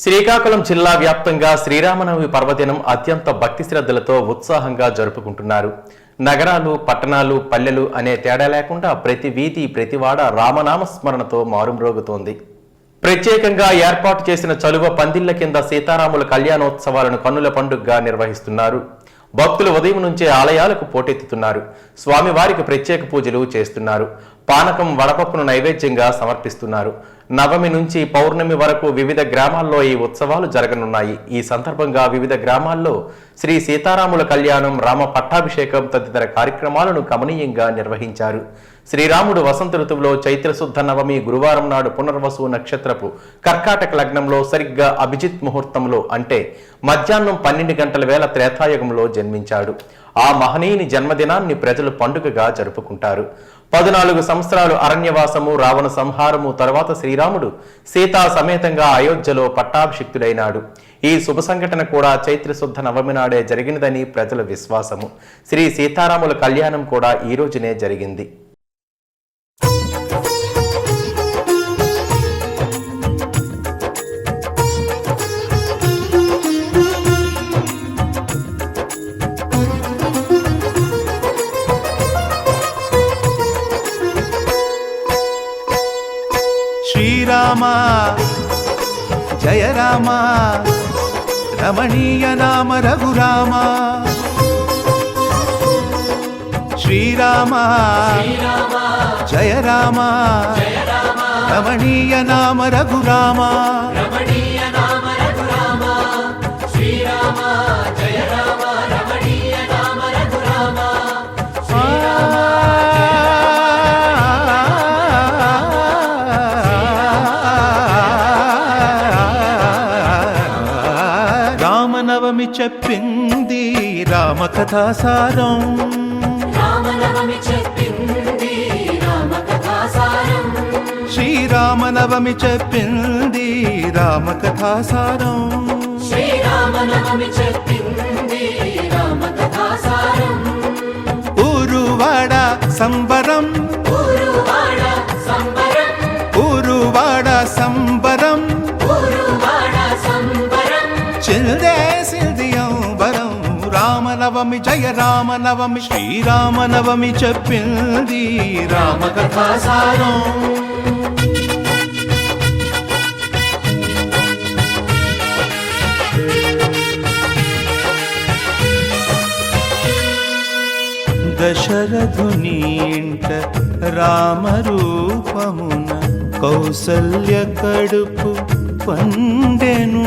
శ్రీకాకుళం జిల్లా వ్యాప్తంగా శ్రీరామనవమి పర్వదినం అత్యంత భక్తి శ్రద్ధలతో ఉత్సాహంగా జరుపుకుంటున్నారు. నగరాలు, పట్టణాలు, పల్లెలు అనే తేడా లేకుండా ప్రతి వీధి, ప్రతివాడ రామనామ స్మరణతో మారుమ్రోగుతోంది. ప్రత్యేకంగా ఏర్పాటు చేసిన చలువ పందిళ్ల కింద సీతారాముల కళ్యాణోత్సవాలను కన్నుల పండుగగా నిర్వహిస్తున్నారు. భక్తులు ఉదయం నుంచే ఆలయాలకు పోటెత్తుతున్నారు. స్వామివారికి ప్రత్యేక పూజలు చేస్తున్నారు. పానకం, వడపప్పును నైవేద్యంగా సమర్పిస్తున్నారు. నవమి నుంచి పౌర్ణమి వరకు వివిధ గ్రామాల్లో ఈ ఉత్సవాలు జరగనున్నాయి. ఈ సందర్భంగా వివిధ గ్రామాల్లో శ్రీ సీతారాముల కళ్యాణం, రామ పట్టాభిషేకం తదితర కార్యక్రమాలను గమనీయంగా నిర్వహించారు. శ్రీరాముడు వసంత ఋతువులో చైత్రశుద్ధ నవమి గురువారం నాడు పునర్వసు నక్షత్రపు కర్కాటక లగ్నంలో సరిగ్గా అభిజిత్ ముహూర్తంలో అంటే మధ్యాహ్నం 12 గంటల వేళ త్రేతాయుగంలో జన్మించాడు. ఆ మహనీయుని జన్మదినాన్ని ప్రజలు పండుగగా జరుపుకుంటారు. 14 సంవత్సరాలు అరణ్యవాసము, రావణ సంహారము తర్వాత శ్రీరాముడు సీతా సమేతంగా అయోధ్యలో పట్టాభిషిక్తుడైనాడు. ఈ శుభ సంఘటన కూడా చైత్రశుద్ధ నవమి నాడే జరిగినదని ప్రజల విశ్వాసము. శ్రీ సీతారాముల కళ్యాణం కూడా ఈ రోజునే జరిగింది. శ్రీరామ జయ రామ, రమణీయ నామ రఘురామ. శ్రీరామ జయ రామ, రమణీయ నామ రఘురామ. రామనవమి చెప్పింది రామ కథాసారం. శ్రీరామనవమి చెప్పింది రామ కథాసారం. ఊరువాడ సంబరం, ఊరువాడ సంబరం, చిల్దేసిల్దియంబరం. రామనవమి జయ రామనవమి, శ్రీరామనవమి చెప్పింది రామ కథాసారం. దశరథుని ఇంట రామరూపమున కౌసల్య కడుపు పండెను.